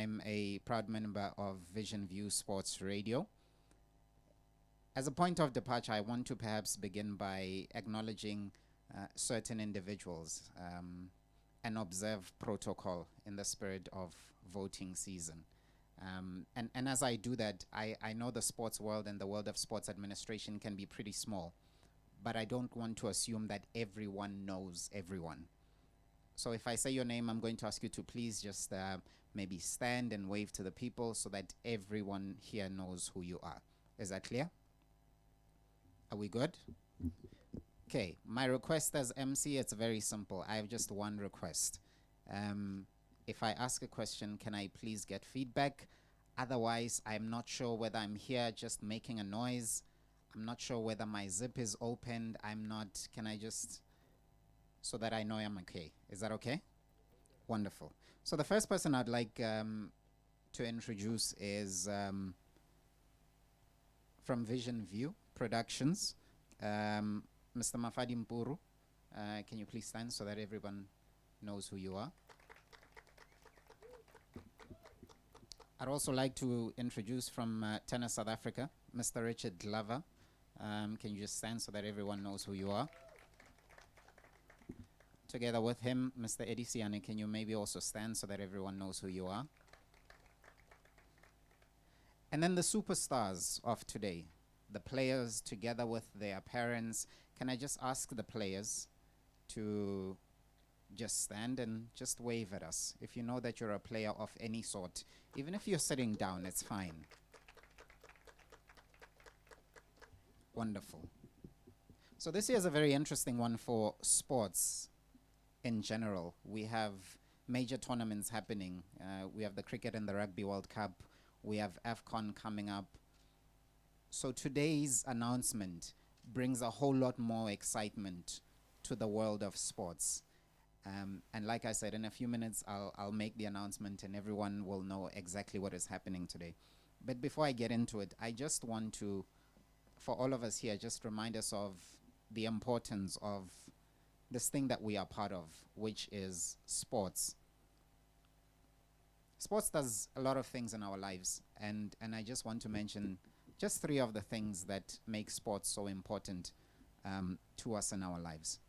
I'm a proud member of Vision View Sports Radio. As a point of departure, I want to perhaps begin by acknowledging certain individuals and observe protocol in the spirit of voting season. And as I do that, I know the sports world and the world of sports administration can be pretty small, but I don't want to assume that everyone knows everyone. So if I say your name, I'm going to ask you to please just maybe stand and wave to the people so that everyone here knows who you are. Is that clear? Are we good? Okay, my request as MC, it's very simple. I have just one request. If I ask a question, can I please get feedback? Otherwise, I'm not sure whether I'm here just making a noise. I'm not sure whether my zip is opened. Can I just, so that I know I'm okay. Is that okay? Wonderful. So the first person I'd like to introduce is from Vision View Productions, Mr. Mafadi Mpuru. Can you please stand so that everyone knows who you are? I'd also like to introduce from Tennis South Africa, Mr. Richard Lova. Can you just stand so that everyone knows who you are? Together with him, Mr. Eddie Siane, can you maybe also stand so that everyone knows who you are? And then the superstars of today, the players together with their parents. Can I just ask the players to just stand and just wave at us? If you know that you're a player of any sort, even if you're sitting down, it's fine. Wonderful. So this year is a very interesting one for sports in general. We have major tournaments happening. We have the Cricket and the Rugby World Cup. We have AFCON coming up. So today's announcement brings a whole lot more excitement to the world of sports. And like I said, in a few minutes, I'll make the announcement and everyone will know exactly what is happening today. But before I get into it, I just want to, for all of us here, just remind us of the importance of this thing that we are part of, which is sports. Sports does a lot of things in our lives, and I just want to mention just 3 of the things that make sports so important to us in our lives.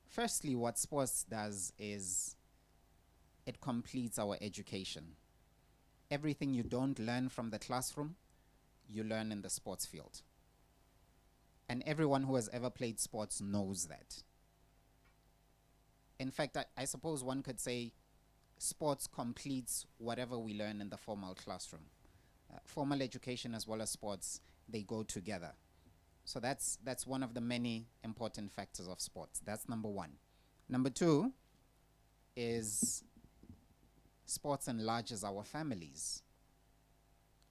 Firstly, what sports does is it completes our education. Everything you don't learn from the classroom, you learn in the sports field. And everyone who has ever played sports knows that. In fact, I suppose one could say sports completes whatever we learn in the formal classroom. Formal education as well as sports, they go together. So that's one of the many important factors of sports. That's number 1. Number 2 is sports enlarges our families.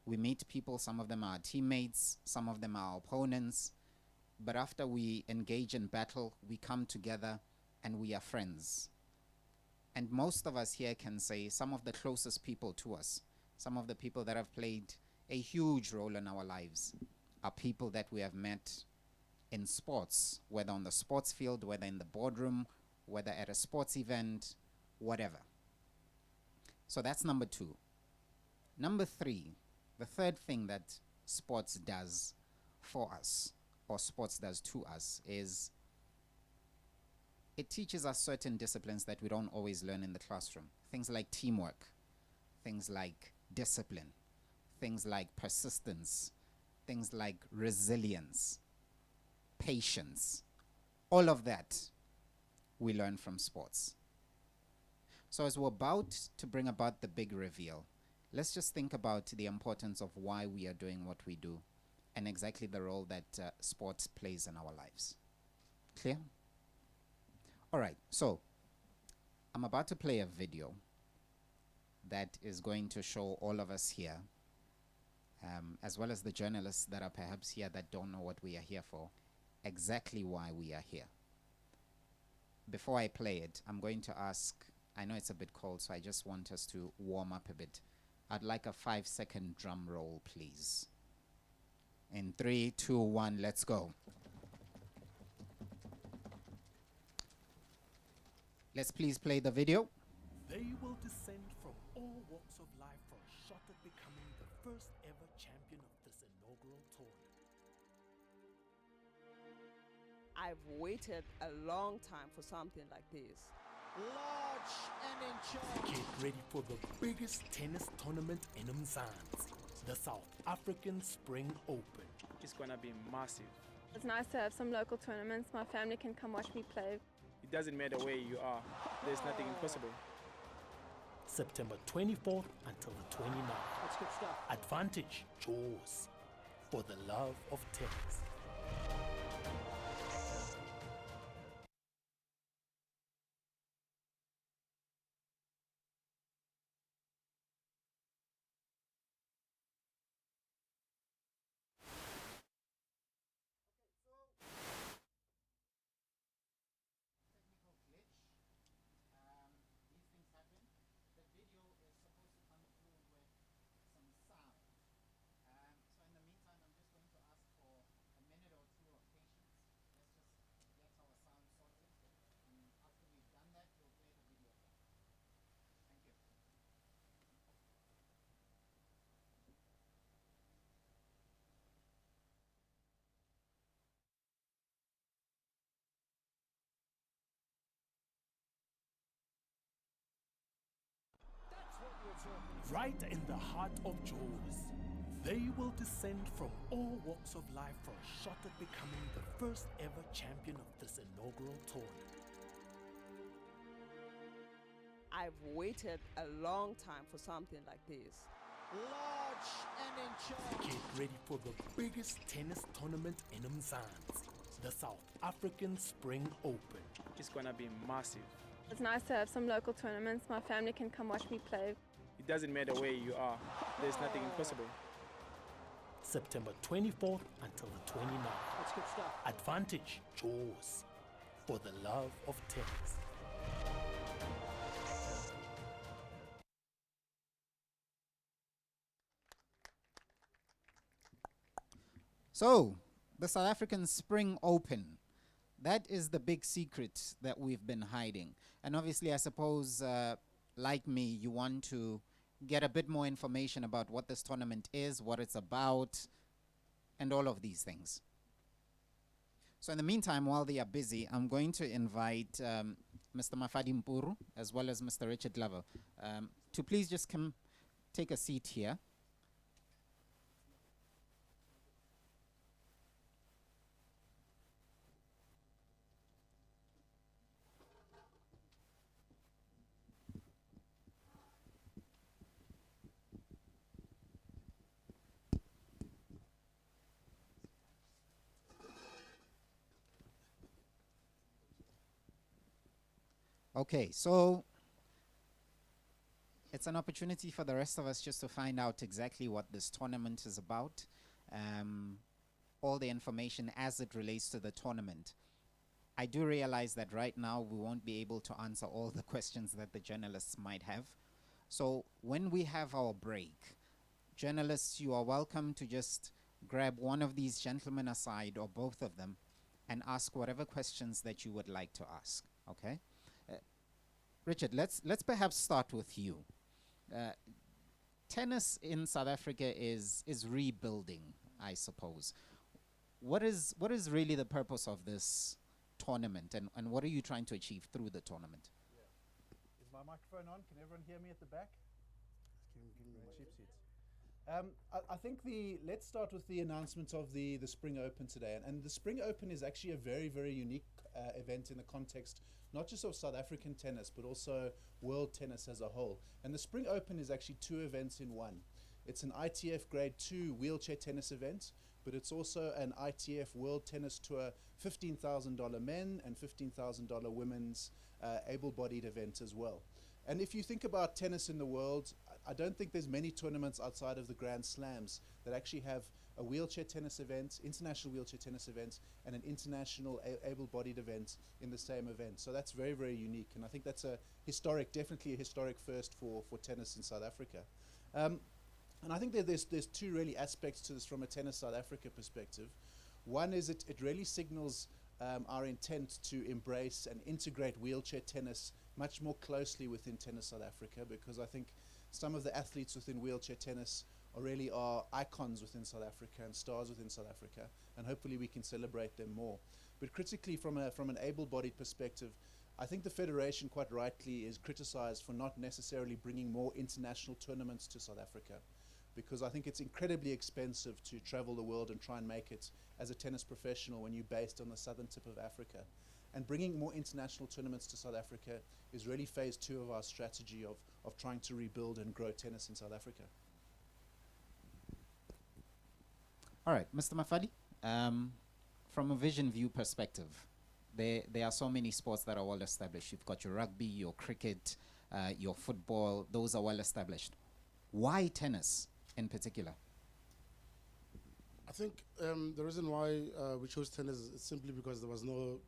We meet people, some of them are teammates, some of them are our opponents, but after we engage in battle, we come together and we are friends. And most of us here can say some of the closest people to us, some of the people that have played a huge role in our lives are people that we have met in sports, whether on the sports field, whether in the boardroom, whether at a sports event, whatever. So that's number 2. Number 3, the third thing that sports does for us, or sports does to us, is it teaches us certain disciplines that we don't always learn in the classroom. Things like teamwork, things like discipline, things like persistence, things like resilience, patience. All of that we learn from sports. So as we're about to bring about the big reveal, let's just think about the importance of why we are doing what we do and exactly the role that sports plays in our lives. Clear? All right, so I'm about to play a video that is going to show all of us here, as well as the journalists that are perhaps here that don't know what we are here for, exactly why we are here. Before I play it, I'm going to ask, I know it's a bit cold, so I just want us to warm up a bit. I'd like a 5-second drum roll, please. In 3, 2, 1, let's go. Let's please play the video. They will descend from all walks of life for a shot at becoming the first ever champion of this inaugural tournament. I've waited a long time for something like this. Large and in charge. Get ready for the biggest tennis tournament in Mzansi, the South African Spring Open. It's gonna be massive. It's nice to have some local tournaments. My family can come watch me play. It doesn't matter where you are, there's nothing impossible. September 24th until the 29th. That's good stuff. Advantage Jaws, for the love of tennis. Technical glitch. These things happen. The video is supposed to come through with some sound. So in the meantime, I'm just going to ask for a minute or two of patience. Let's just get our sound sorted. And after we've done that, we'll play the video again. Thank you. That's what we're talking about. Right in the heart of Jaws, they will descend from all walks of life for a shot at becoming the first ever champion of this inaugural tournament. I've waited a long time for something like this. Large and in charge. Get ready for the biggest tennis tournament in Mzansi, the South African Spring Open. It's gonna be massive. It's nice to have some local tournaments. My family can come watch me play. It doesn't matter where you are, there's nothing impossible. September 24th until the 29th. That's good stuff. Advantage Jaws, for the love of tennis. So, the South African Spring Open. That is the big secret that we've been hiding. And obviously, I suppose, like me, you want to get a bit more information about what this tournament is, what it's about, and all of these things. So in the meantime, while they are busy, I'm going to invite Mr. Mafadi Mpuru as well as Mr. Richard Lova to please just come take a seat here. Okay, so it's an opportunity for the rest of us just to find out exactly what this tournament is about, all the information as it relates to the tournament. I do realize that right now we won't be able to answer all the questions that the journalists might have. So when we have our break, journalists, you are welcome to just grab one of these gentlemen aside or both of them and ask whatever questions that you would like to ask, okay? Richard, let's perhaps start with you. Tennis in South Africa is rebuilding, I suppose. What is really the purpose of this tournament, and what are you trying to achieve through the tournament? Is my microphone on? Can everyone hear me at the back? I think let's start with the announcement of the Spring Open today. And the Spring Open is actually a very, very unique event in the context, not just of South African tennis, but also world tennis as a whole. And the Spring Open is actually two events in one. It's an ITF Grade 2 wheelchair tennis event, but it's also an ITF World Tennis Tour $15,000 men and $15,000 women's able-bodied event as well. And if you think about tennis in the world, I don't think there's many tournaments outside of the Grand Slams that actually have a wheelchair tennis event, international wheelchair tennis event, and an international able-bodied event in the same event. So that's very, very unique. And I think that's definitely a historic first for tennis in South Africa. And I think that there's two really aspects to this from a Tennis South Africa perspective. One is it really signals our intent to embrace and integrate wheelchair tennis much more closely within Tennis South Africa, because I think some of the athletes within wheelchair tennis are icons within South Africa and stars within South Africa, and hopefully we can celebrate them more. But critically, from an able-bodied perspective, I think the federation quite rightly is criticized for not necessarily bringing more international tournaments to South Africa, because I think it's incredibly expensive to travel the world and try and make it as a tennis professional when you're based on the southern tip of Africa. And bringing more international tournaments to South Africa is really phase 2 of our strategy of trying to rebuild and grow tennis in South Africa. All right, Mr. Mafadi, from a vision view perspective, there are so many sports that are well established. You've got your rugby, your cricket, your football. Those are well established. Why tennis in particular? I think the reason why we chose tennis is simply because there was no,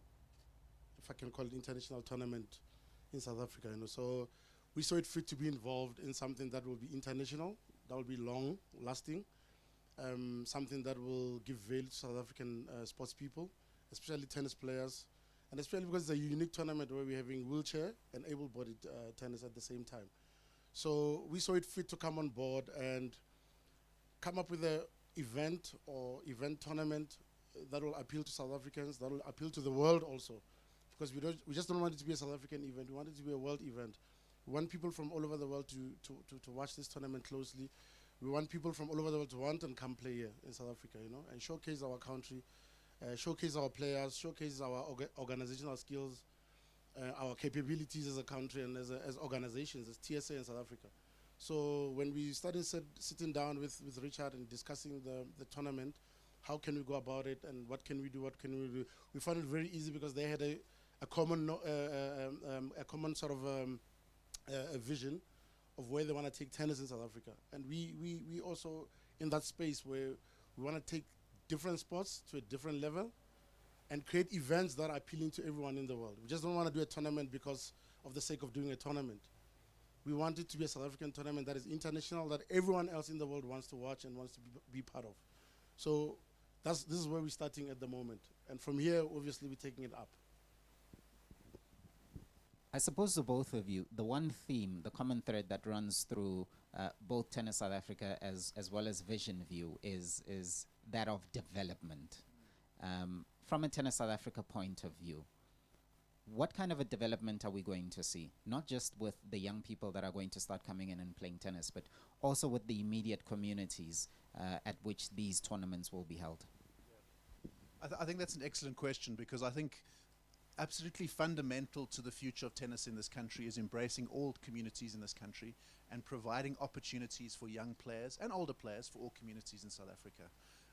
if I can call it, international tournament in South Africa. So we saw it fit to be involved in something that will be international, that will be long lasting, something that will give value to South African sports people, especially tennis players, and especially because it's a unique tournament where we're having wheelchair and able-bodied tennis at the same time. So we saw it fit to come on board and come up with an event tournament that will appeal to South Africans, that will appeal to the world also, because we just don't want it to be a South African event. We want it to be a world event. We want people from all over the world to watch this tournament closely. We want people from all over the world to want and come play here in South Africa, and showcase our country, showcase our players, showcase our organizational skills, our capabilities as a country and as organizations, as TSA in South Africa. So when we started sitting down with Richard and discussing the tournament, how can we go about it and what can we do, we found it very easy because they had a common sort of a vision of where they want to take tennis in South Africa. And we also in that space where we want to take different sports to a different level and create events that are appealing to everyone in the world. We just don't want to do a tournament because of the sake of doing a tournament. We want it to be a South African tournament that is international, that everyone else in the world wants to watch and wants to be part of. So this is where we're starting at the moment. And from here, obviously, we're taking it up. I suppose to both of you, the one theme, the common thread that runs through both Tennis South Africa as well as Vision View is that of development. From a Tennis South Africa point of view, what kind of a development are we going to see? Not just with the young people that are going to start coming in and playing tennis, but also with the immediate communities at which these tournaments will be held. I think that's an excellent question, because I think absolutely fundamental to the future of tennis in this country is embracing all communities in this country and providing opportunities for young players and older players for all communities in South Africa.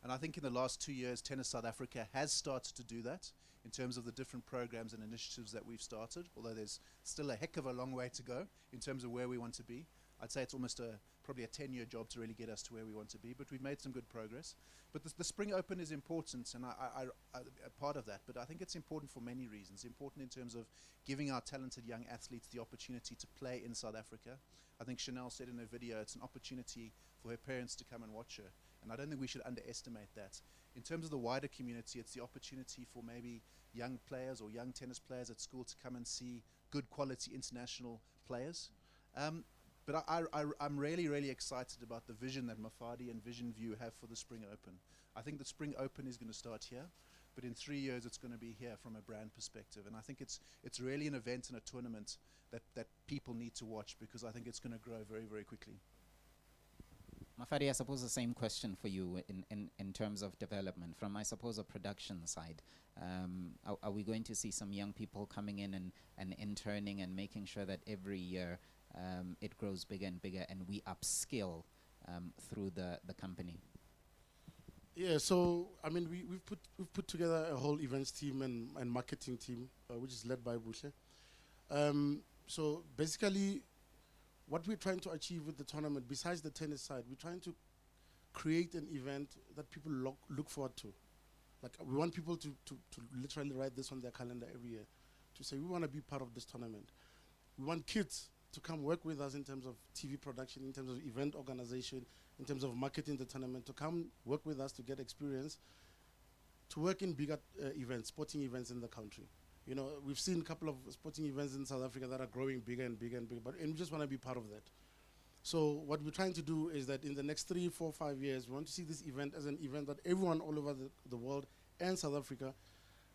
And I think in the last 2 years, Tennis South Africa has started to do that in terms of the different programs and initiatives that we've started, although there's still a heck of a long way to go in terms of where we want to be. I'd say it's almost probably a 10-year job to really get us to where we want to be, but we've made some good progress. But the Spring Open is important, and I a part of that, but I think it's important for many reasons. Important in terms of giving our talented young athletes the opportunity to play in South Africa. I think Chanel said in her video, it's an opportunity for her parents to come and watch her, and I don't think we should underestimate that. In terms of the wider community, it's the opportunity for maybe young players or young tennis players at school to come and see good quality international players. But I'm really, really excited about the vision that Mafadi and Vision View have for the Spring Open. I think the Spring Open is going to start here, but in 3 years it's going to be here from a brand perspective. And I think it's really an event and a tournament that people need to watch, because I think it's going to grow very, very quickly. Mafadi, I suppose the same question for you in terms of development. From, I suppose, a production side, are we going to see some young people coming in and interning and making sure that every year it grows bigger and bigger and we upskill through the company? Yeah, so I mean, we've put together a whole events team and marketing team, which is led by Bushe. So basically, what we're trying to achieve with the tournament, besides the tennis side, we're trying to create an event that people look forward to. Like, we want people to literally write this on their calendar every year, to say, we want to be part of this tournament. We want kids to come work with us in terms of TV production, in terms of event organization, in terms of marketing the tournament, to come work with us to get experience, to work in bigger events, sporting events in the country. You know, we've seen a couple of sporting events in South Africa that are growing bigger and bigger and bigger, and we just want to be part of that. So what we're trying to do is that in the next 3, 4, 5 years, we want to see this event as an event that everyone all over the world and South Africa,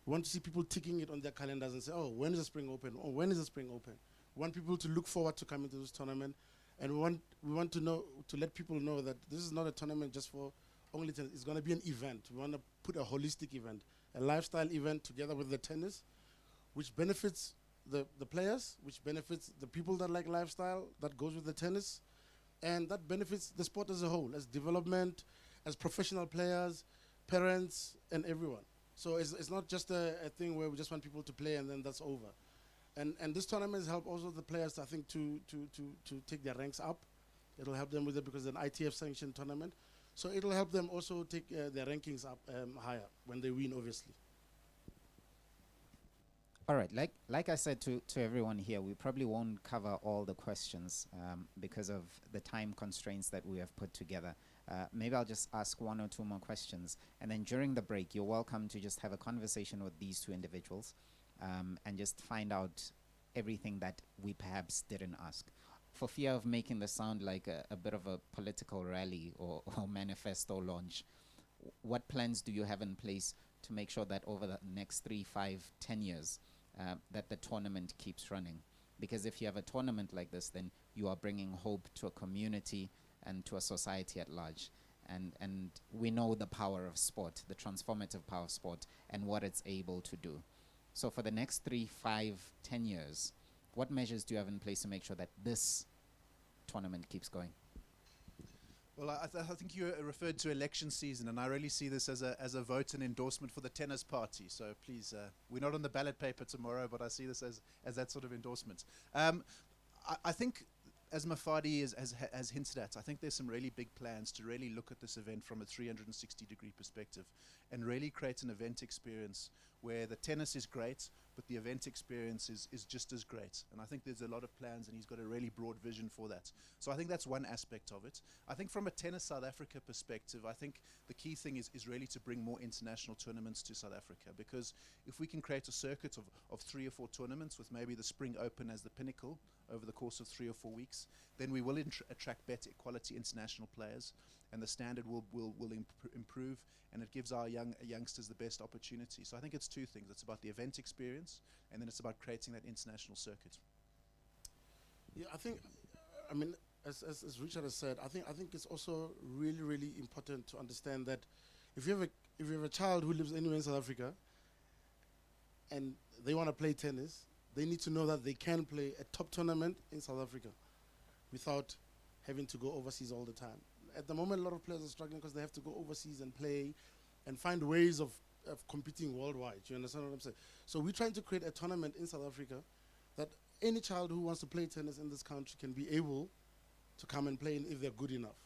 we want to see people ticking it on their calendars and say, oh, when is the Spring Open? Oh, when is the Spring Open? We want people to look forward to coming to this tournament, and we want to let people know that this is not a tournament just for only tennis. It's going to be an event. We want to put a holistic event, a lifestyle event together with the tennis, which benefits the players, which benefits the people that like lifestyle, that goes with the tennis, and that benefits the sport as a whole, as development, as professional players, parents, and everyone. So it's not just a thing where we just want people to play and then that's over. And this tournament has helped also the players, I think, to take their ranks up. It'll help them with it because it's an ITF sanctioned tournament. So it'll help them also take their rankings up higher when they win, obviously. All right, like I said to everyone here, we probably won't cover all the questions because of the time constraints that we have put together. Maybe I'll just ask 1 or 2 more questions, and then during the break, you're welcome to just have a conversation with these 2 individuals and just find out everything that we perhaps didn't ask. For fear of making this sound like a bit of a political rally or manifesto launch, what plans do you have in place to make sure that over the next 3, 5, 10 years that the tournament keeps running? Because if you have a tournament like this, then you are bringing hope to a community and to a society at large. And we know the power of sport, the transformative power of sport, and what it's able to do. So for the next 3, 5, 10 years, what measures do you have in place to make sure that this tournament keeps going? Well, I think you referred to election season, and I really see this as a vote and endorsement for the tennis party. So please, we're not on the ballot paper tomorrow, but I see this as that sort of endorsement. I think, as Mafadi has hinted at, I think there's some really big plans to really look at this event from a 360-degree perspective and really create an event experience where the tennis is great, but the event experience is just as great. And I think there's a lot of plans, and he's got a really broad vision for that. So I think that's one aspect of it. I think from a Tennis South Africa perspective, I think the key thing is really to bring more international tournaments to South Africa, because if we can create a circuit of 3 or 4 tournaments with maybe the Spring Open as the pinnacle over the course of 3 or 4 weeks, then we will attract better quality international players, and the standard will improve, and it gives our youngsters the best opportunity. So I think it's 2 things. It's about the event experience, and then it's about creating that international circuit. Yeah, I mean, as Richard has said, I think it's also really, really important to understand that if you have a child who lives anywhere in South Africa and they want to play tennis, they need to know that they can play a top tournament in South Africa without having to go overseas all the time. At the moment, a lot of players are struggling because they have to go overseas and play and find ways of competing worldwide. You understand what I'm saying? So we're trying to create a tournament in South Africa that any child who wants to play tennis in this country can be able to come and play if they're good enough,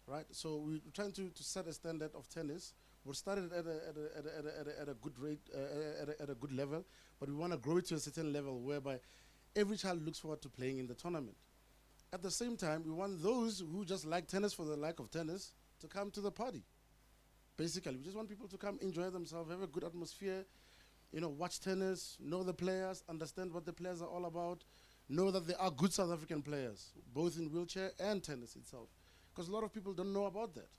right? So we're trying to set a standard of tennis. We'll start it at a good rate, at a good level, but we want to grow it to a certain level whereby every child looks forward to playing in the tournament. At the same time, we want those who just like tennis for the like of tennis to come to the party. Basically, we just want people to come enjoy themselves, have a good atmosphere, watch tennis, know the players, understand what the players are all about, know that there are good South African players, both in wheelchair and tennis itself. Because a lot of people don't know about that,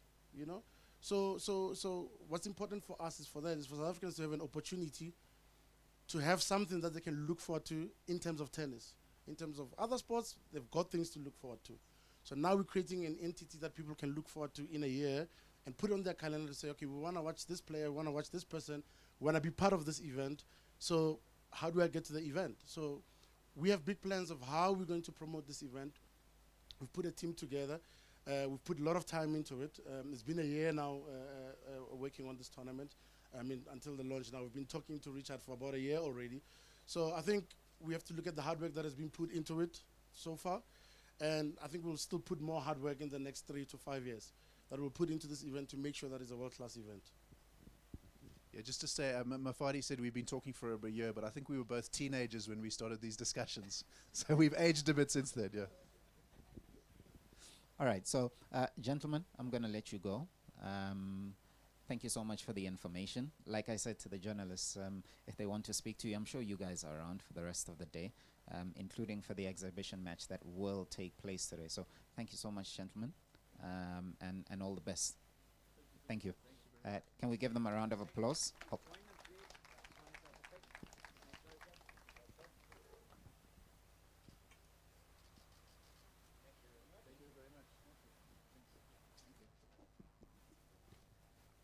So what's important for us is for South Africans to have an opportunity to have something that they can look forward to in terms of tennis. In terms of other sports, they've got things to look forward to. So now we're creating an entity that people can look forward to in a year and put on their calendar to say, okay, we want to watch this player, we want to watch this person, we want to be part of this event. So how do I get to the event? So we have big plans of how we're going to promote this event. We've put a team together. We've put a lot of time into it. It's been a year now working on this tournament. I mean, until the launch now. We've been talking to Richard for about a year already. So I think we have to look at the hard work that has been put into it so far. And I think we'll still put more hard work in the next 3 to 5 years that we'll put into this event to make sure that it's a world-class event. Yeah, just to say, Mafadi said we've been talking for over a year, but I think we were both teenagers when we started these discussions. So we've aged a bit since then, yeah. All right, so gentlemen, I'm going to let you go. Thank you so much for the information. Like I said to the journalists, if they want to speak to you, I'm sure you guys are around for the rest of the day, including for the exhibition match that will take place today. So thank you so much, gentlemen, and all the best. Thank you. Can we give them a round of applause? Oh.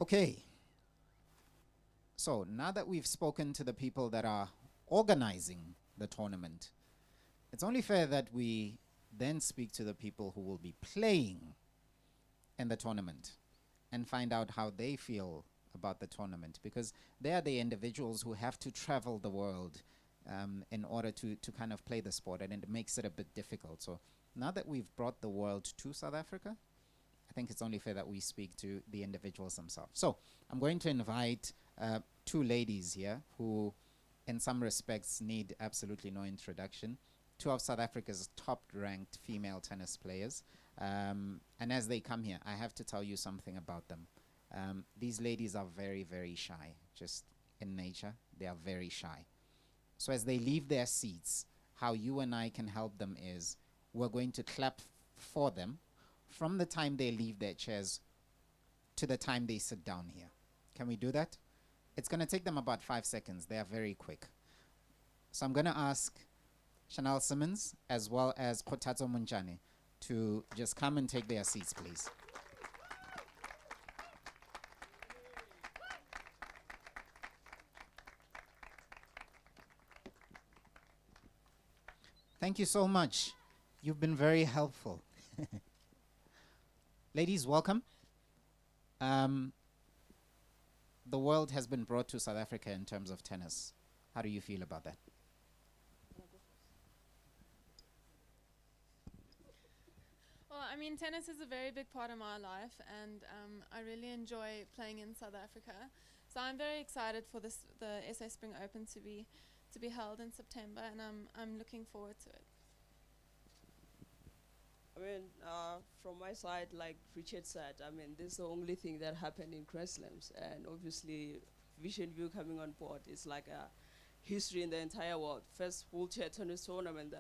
Okay. So now that we've spoken to the people that are organizing the tournament, it's only fair that we then speak to the people who will be playing in the tournament and find out how they feel about the tournament, because they are the individuals who have to travel the world in order to kind of play the sport, and it makes it a bit difficult. So now that we've brought the world to South Africa, I think it's only fair that we speak to the individuals themselves. So I'm going to invite two ladies here who, in some respects, need absolutely no introduction. Two of South Africa's top-ranked female tennis players. And as they come here, I have to tell you something about them. These ladies are very, very shy. Just in nature, they are very shy. So as they leave their seats, how you and I can help them is we're going to clap for them from the time they leave their chairs to the time they sit down here. Can we do that? It's going to take them about 5 seconds. They are very quick. So I'm going to ask Chanel Simmons as well as Potato Munjane to just come and take their seats, please. Thank you so much. You've been very helpful. Ladies, welcome. The world has been brought to South Africa in terms of tennis. How do you feel about that? Well, I mean, tennis is a very big part of my life, and I really enjoy playing in South Africa. So I'm very excited for the SA Spring Open to be held in September, and I'm looking forward to it. I mean, from my side, like Richard said, I mean, this is the only thing that happened in Grand Slams, and obviously Vision View coming on board is like a history in the entire world. First wheelchair tennis tournament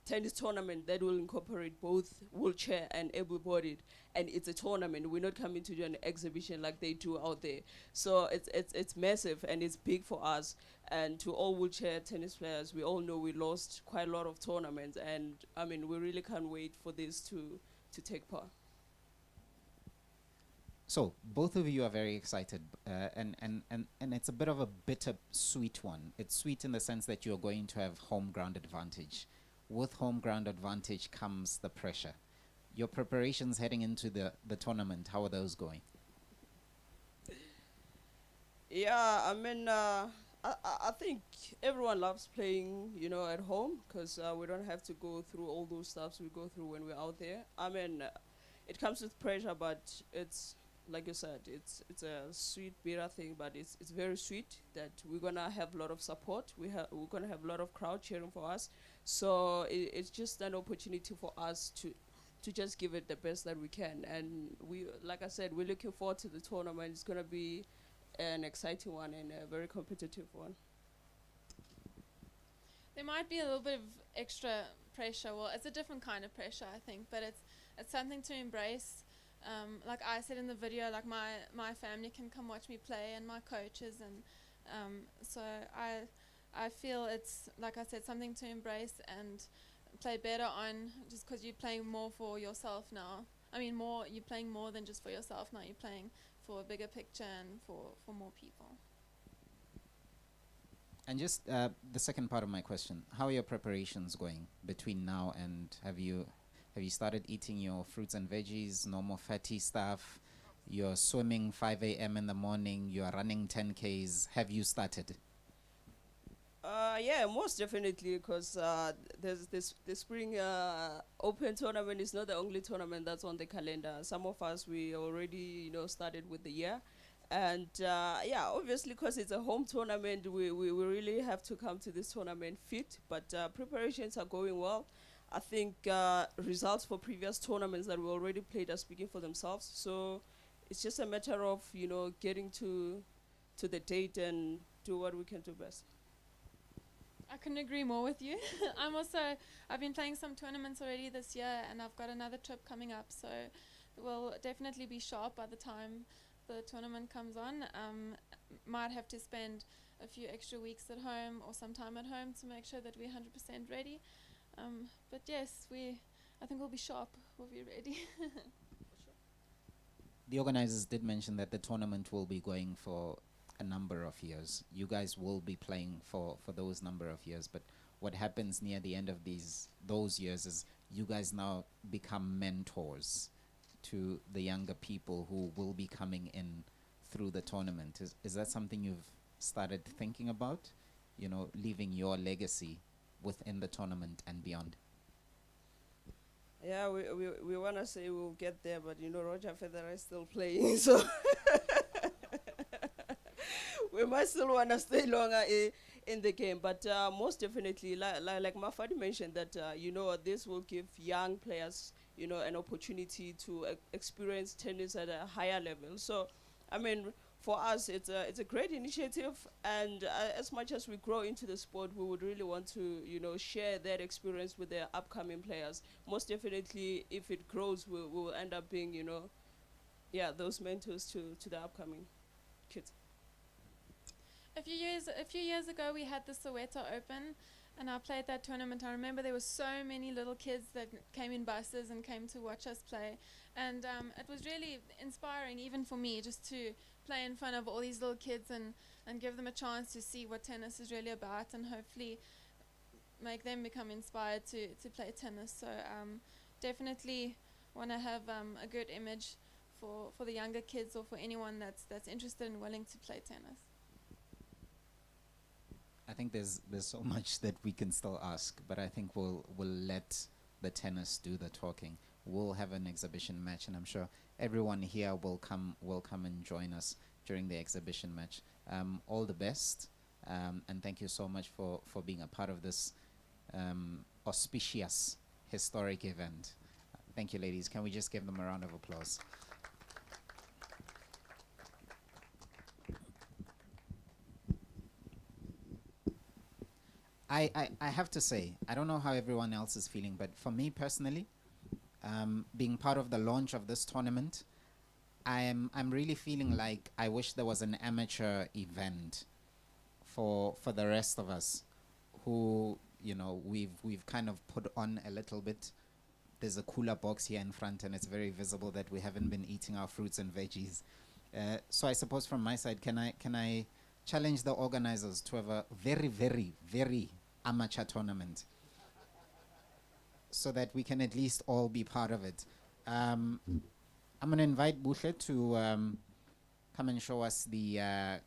tennis tournament that will incorporate both wheelchair and able-bodied, and it's a tournament. We're not coming to do an exhibition like they do out there. So it's massive, and it's big for us. And to all wheelchair tennis players, we all know we lost quite a lot of tournaments, and I mean, we really can't wait for this to take part. So both of you are very excited, and it's a bit of a bitter-sweet one. It's sweet in the sense that you're going to have home ground advantage. With home ground advantage comes the pressure. Your preparations heading into the tournament, how are those going? Yeah, I mean, I think everyone loves playing, at home, because we don't have to go through all those stuffs we go through when we're out there. I mean, it comes with pressure, but it's, like you said, it's a sweet, bitter thing, but it's very sweet that we're going to have a lot of support. We're going to have a lot of crowd cheering for us. So it's just an opportunity for us to just give it the best that we can. And we, like I said, we're looking forward to the tournament. It's going to be an exciting one and a very competitive one. There might be a little bit of extra pressure. Well, it's a different kind of pressure, I think, but it's something to embrace. Like I said in the video, like my family can come watch me play, and my coaches, and so I feel it's, like I said, something to embrace and play better on, just because you're playing more for yourself now. I mean, you're playing more than just for yourself now. You're playing for a bigger picture and for more people. And just the second part of my question, how are your preparations going between now and have you started eating your fruits and veggies, no more fatty stuff? You're swimming 5 a.m. in the morning, you're running 10Ks. Have you started? Yeah, most definitely, because there's the spring open tournament is not the only tournament that's on the calendar. Some of us, we already started with the year, and yeah, obviously, because it's a home tournament, we really have to come to this tournament fit. But preparations are going well. I think results for previous tournaments that we already played are speaking for themselves. So it's just a matter of, getting to the date and do what we can do best. I couldn't agree more with you. I've been playing some tournaments already this year, and I've got another trip coming up, so we'll definitely be sharp by the time the tournament comes on. Might have to spend a few extra weeks at home or some time at home to make sure that we're 100% ready. But yes, I think we'll be sharp. We'll be ready. The organizers did mention that the tournament will be going for a number of years. You guys will be playing for those number of years, but what happens near the end of those years is you guys now become mentors to the younger people who will be coming in through the tournament. Is that something you've started thinking about? Leaving your legacy within the tournament and beyond? Yeah, we want to say we'll get there, but Roger Federer is still playing, so we might still want to stay longer in the game. But most definitely, like Mafadi mentioned, that this will give young players an opportunity to experience tennis at a higher level. So, I mean, for us, it's a great initiative, and as much as we grow into the sport, we would really want to share that experience with the upcoming players. Most definitely, if it grows, we will end up being those mentors to the upcoming kids. A few years ago, we had the Soweto Open, and I played that tournament. I remember there were so many little kids that came in buses and came to watch us play, and it was really inspiring, even for me, just to play in front of all these little kids and give them a chance to see what tennis is really about, and hopefully make them become inspired to play tennis. So definitely want to have a good image for the younger kids, or for anyone that's interested and willing to play tennis. I think there's so much that we can still ask, but I think we'll let the tennis do the talking. We'll have an exhibition match, and I'm sure everyone here will come and join us during the exhibition match. All the best, and thank you so much for being a part of this auspicious, historic event. Thank you, ladies. Can we just give them a round of applause? I have to say, I don't know how everyone else is feeling, but for me personally, being part of the launch of this tournament, I'm really feeling like I wish there was an amateur event for the rest of us who we've kind of put on a little bit. There's a cooler box here in front, and it's very visible that we haven't been eating our fruits and veggies. So I suppose from my side, can I challenge the organizers to have a very, very, very amateur tournament so that we can at least all be part of it. I'm going to invite Buhle to come and show us the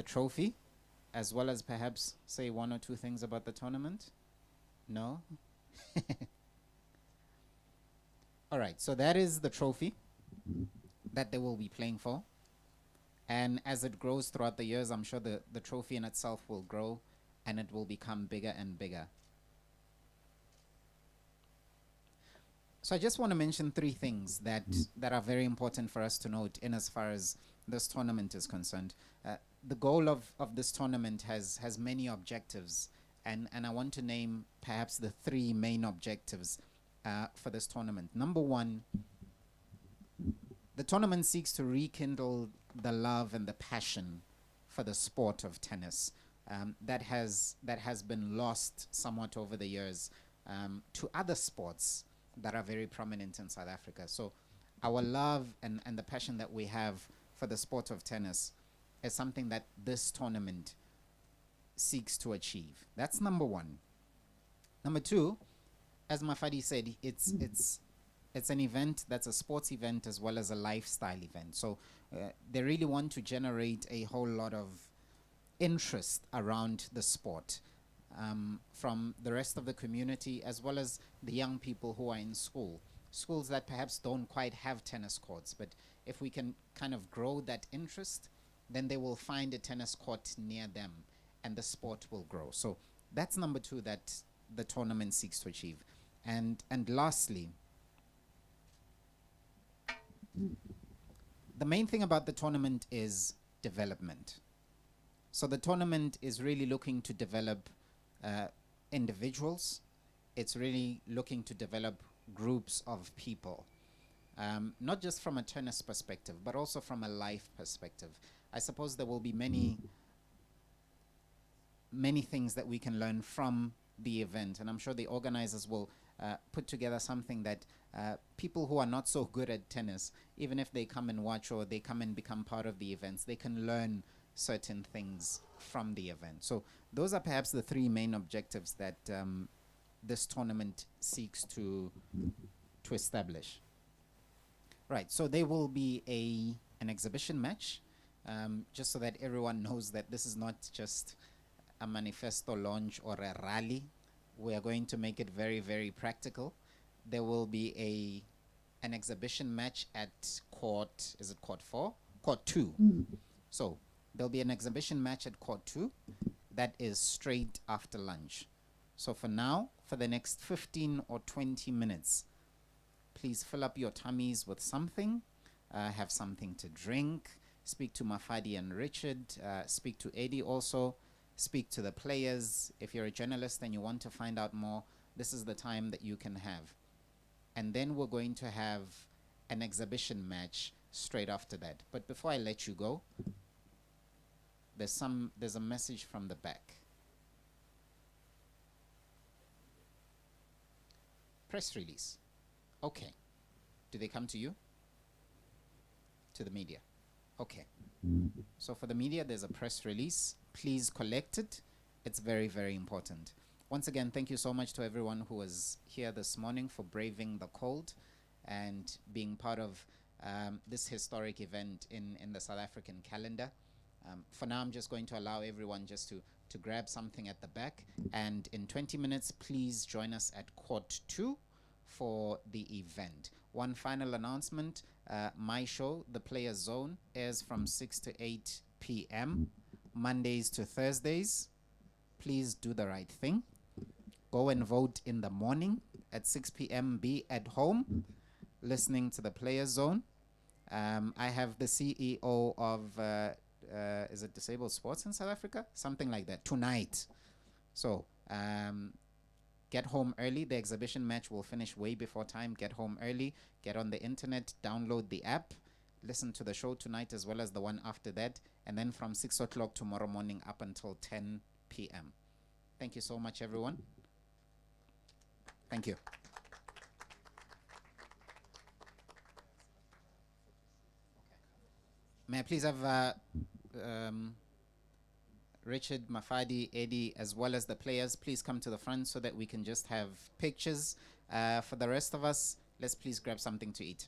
trophy, as well as perhaps say one or two things about the tournament. No? All right, so that is the trophy that they will be playing for. And as it grows throughout the years, I'm sure the trophy in itself will grow, and it will become bigger and bigger. So I just want to mention three things that are very important for us to note in as far as this tournament is concerned. The goal of this tournament has many objectives, and I want to name perhaps the three main objectives for this tournament. Number one, the tournament seeks to rekindle the love and the passion for the sport of tennis that has been lost somewhat over the years to other sports that are very prominent in South Africa. So our love and the passion that we have for the sport of tennis is something that this tournament seeks to achieve. That's number one. Number two, as Mafadi said, it's an event that's a sports event as well as a lifestyle event. So they really want to generate a whole lot of interest around the sport from the rest of the community, as well as the young people who are in schools that perhaps don't quite have tennis courts. But if we can kind of grow that interest, then they will find a tennis court near them and the sport will grow. So that's number two that the tournament seeks to achieve. And lastly, the main thing about the tournament is development. So the tournament is really looking to develop individuals. It's really looking to develop groups of people, not just from a tennis perspective, but also from a life perspective. I suppose there will be many things that we can learn from the event, and I'm sure the organizers will put together something that people who are not so good at tennis, even if they come and watch or they come and become part of the events, they can learn certain things from the event. So those are perhaps the three main objectives that this tournament seeks to establish. Right, so there will be an exhibition match, just so that everyone knows that this is not just a manifesto launch or a rally. We are going to make it very, very practical. There will be an exhibition match at court, is it court 4? Court 2. So there'll be an exhibition match at court 2 that is straight after lunch. So for now, for the next 15 or 20 minutes, please fill up your tummies with something, have something to drink, speak to Mafadi and Richard, speak to Eddie also, speak to the players. If you're a journalist and you want to find out more, this is the time that you can have. And then we're going to have an exhibition match straight after that. But before I let you go, there's a message from the back. Press release. Okay. Do they come to you? To the media. Okay. So for the media, there's a press release. Please collect it. It's very, very important. Once again, thank you so much to everyone who was here this morning for braving the cold and being part of this historic event in the South African calendar. For now, I'm just going to allow everyone just to grab something at the back. And in 20 minutes, please join us at Court 2 for the event. One final announcement. My show, The Players Zone, airs from 6 to 8 p.m. Mondays to Thursdays. Please do the right thing. Go and vote in the morning at 6 p.m. Be at home listening to The Players Zone. I have the CEO of, is it Disabled Sports in South Africa? Something like that, tonight. So get home early. The exhibition match will finish way before time. Get home early. Get on the internet. Download the app. Listen to the show tonight as well as the one after that. And then from 6 o'clock tomorrow morning up until 10 p.m. Thank you so much, everyone. Thank you. May I please have Richard, Mafadi, Eddie, as well as the players, please come to the front so that we can just have pictures. For the rest of us, let's please grab something to eat.